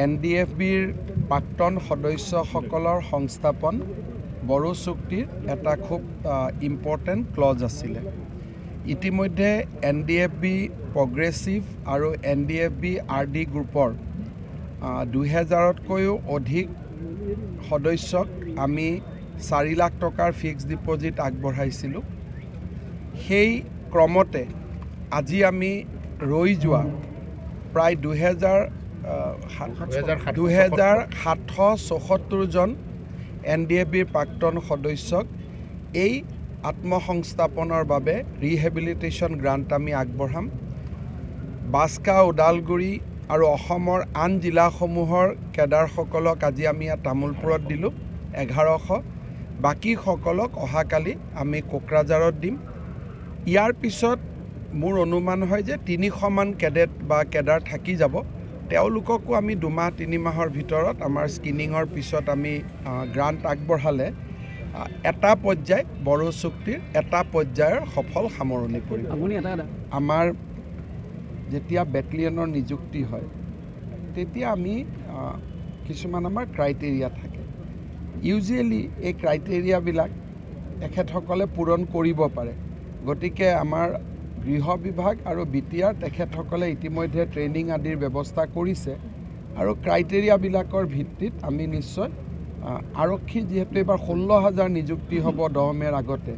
NDFBৰ প্ৰাক্তন সদস্যসকলৰ সংস্থাপন বড়ো চুক্তিৰ এটা খুব ইম্পৰ্টেণ্ট ক্লজ আছিলে। ইতিমধ্যে NDFB প্ৰগ্ৰেছিভ আৰু NDFB RD গ্ৰুপৰ 2000তকৈও অধিক সদস্যক আমি 4 লাখ টকাৰ ফিক্সড ডিপজিট আগবঢ়াইছিলোঁ। সেই ক্ৰমতে আজি আমি ৰৈ যোৱা প্ৰায় 2774 জন NDFBৰ প্ৰাক্তন সদস্যক এই আত্মসংস্থাপনৰ বাবে ৰিহেবিলিটেশ্যন গ্ৰাণ্ট আমি আগবঢ়াম। বাস্কা, ওদালগুৰি আৰু অসমৰ আন জিলাসমূহৰ কেডাৰসকলক আজি আমি তামুলপুৰত দিলোঁ 1100। বাকীসকলক অহাকালি আমি কোকৰাঝাৰত দিম। ইয়াৰ পিছত মোৰ অনুমান হয় যে 300 মান কেডেট বা কেডাৰ থাকি যাব। তেওঁলোককো আমি 2-3 মাহৰ ভিতৰত আমাৰ স্ক্ৰিনিঙৰ পিছত আমি গ্ৰাণ্ট আগবঢ়ালে এটা পৰ্যায় বড়ো চুক্তিৰ এটা পৰ্যায়ৰ সফল সামৰণি পৰিব। আমাৰ যেতিয়া বেটেলিয়নৰ নিযুক্তি হয় তেতিয়া আমি কিছুমান আমাৰ ক্ৰাইটেৰিয়া থাকে। ইউজুৱেলি এই ক্ৰাইটেৰিয়াবিলাক তেখেতসকলে পূৰণ কৰিব পাৰে। গতিকে আমাৰ গৃহ বিভাগ আৰু BTR তেখেতসকলে ইতিমধ্যে ট্ৰেইনিং আদিৰ ব্যৱস্থা কৰিছে আৰু ক্ৰাইটেৰিয়াবিলাকৰ ভিত্তিত আমি নিশ্চয় আৰক্ষী যিহেতু এবাৰ 16,000 নিযুক্তি হ'ব 10 মেৰ আগতে,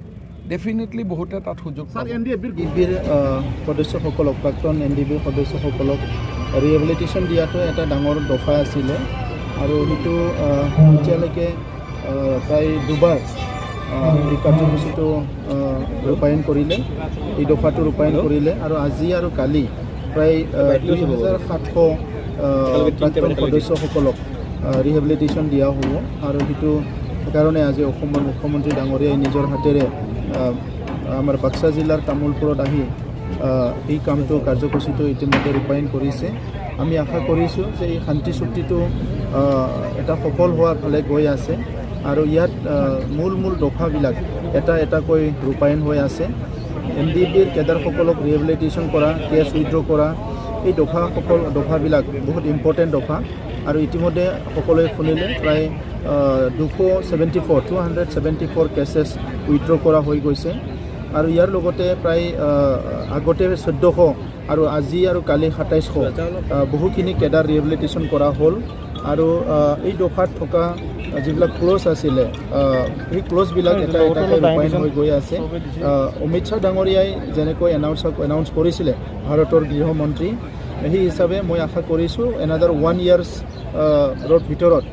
ডেফিনেটলি বহুতে তাত সুযোগ পাব। NDFBৰ সদস্যসকলক প্ৰাক্তন NDFBৰ সদস্যসকলক ৰিহেবিলিটেশ্যন দিয়াটো এটা ডাঙৰ দফা আছিলে আৰু সেইটো এতিয়ালৈকে প্ৰায় দুবাৰ এই কাৰ্যসূচীটো ৰূপায়ণ কৰিলে, এই দফাটো ৰূপায়ণ কৰিলে আৰু আজি আৰু কালি প্ৰায় 2700 প্ৰাক্তন সদস্যসকলক ৰিহেবিলিটেশ্যন দিয়া হ'ব। আৰু সেইটো কাৰণে আজি অসমৰ মুখ্যমন্ত্ৰী ডাঙৰীয়াই নিজৰ হাতেৰে আমাৰ বাক্সা জিলাৰ তামুলপুৰত আহি এই কামটো কাৰ্যসূচীটো ইতিমধ্যে ৰূপায়ণ কৰিছে। আমি আশা কৰিছোঁ যে এই শান্তি চুক্তিটো এটা সফল হোৱাৰ ফালে গৈ আছে আৰু ইয়াত মূল দফাবিলাক এটা এটাকৈ ৰূপায়ণ হৈ আছে। NDFBৰ কেডাৰসকলক ৰিহেবিলিটেশ্যন কৰা, কেছ উইথড্ৰ কৰা, এই দফাবিলাক বহুত ইম্পৰ্টেণ্ট দফা আৰু ইতিমধ্যে সকলোৱে শুনিলে প্ৰায় 274 কেছেছ উইথড্ৰ কৰা হৈ গৈছে আৰু ইয়াৰ লগতে প্ৰায় আগতে 1400 আৰু আজি আৰু কালি 2700 বহুখিনি কেডাৰ ৰিহেবিলিটেশ্যন কৰা হ'ল। আৰু এই দফাত থকা যিবিলাক ক্লজ আছিলে সেই ক্লজবিলাক এটা এটাকৈ ৰূপায়ণ হৈ গৈ আছে। অমিত শ্বাহ ডাঙৰীয়াই যেনেকৈ এনাউন্স কৰিছিলে ভাৰতৰ গৃহমন্ত্ৰী, সেই হিচাপে মই আশা কৰিছোঁ এনাডাৰ 1 years ভিতৰত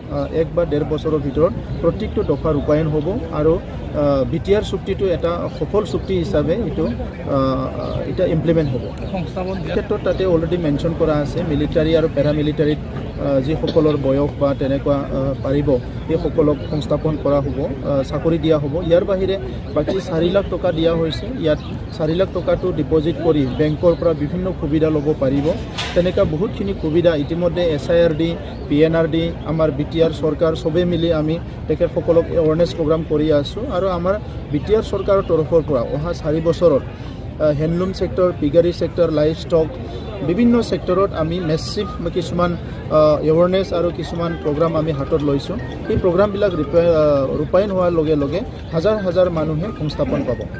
1 বা 1.5 বছৰৰ ভিতৰত প্ৰত্যেকটো দফা ৰূপায়ণ হ'ব আৰু BTR চুক্তিটো এটা সফল চুক্তি হিচাপে এইটো এটা ইমপ্লিমেণ্ট হ'ব। ক্ষেত্ৰত তাতে অলৰেডি মেনশ্যন কৰা আছে মিলিটাৰী আৰু পেৰামিলিটাৰীত যিসকলৰ বয়স বা তেনেকুৱা পাৰিব সেইসকলক সংস্থাপন কৰা হ'ব, চাকৰি দিয়া হ'ব। ইয়াৰ বাহিৰে বাকী 4 লাখ টকা দিয়া হৈছে। ইয়াত 4 লাখ টকাটো ডিপজিট কৰি বেংকৰ পৰা বিভিন্ন সুবিধা ল'ব পাৰিব। তেনেকুৱা বহুতখিনি সুবিধা ইতিমধ্যে SIRD, PNRD, আমাৰ BTR চৰকাৰ চবেই মিলি আমি তেখেতসকলক এৱাৰনেছ প্ৰগ্ৰাম কৰি আছোঁ আৰু আমাৰ BTR চৰকাৰৰ তৰফৰ পৰা অহা 4 বছৰত handloom sector, piggery sector, livestock বিভিন্ন ছেক্টৰত আমি মেছিভ কিছুমান এৱাৰনেছ আৰু কিছুমান প্ৰগ্ৰাম আমি হাতত লৈছোঁ। এই প্ৰগ্ৰামবিলাক ৰূপায়ণ হোৱাৰ লগে লগে হাজাৰ মানুহে সংস্থাপন পাব।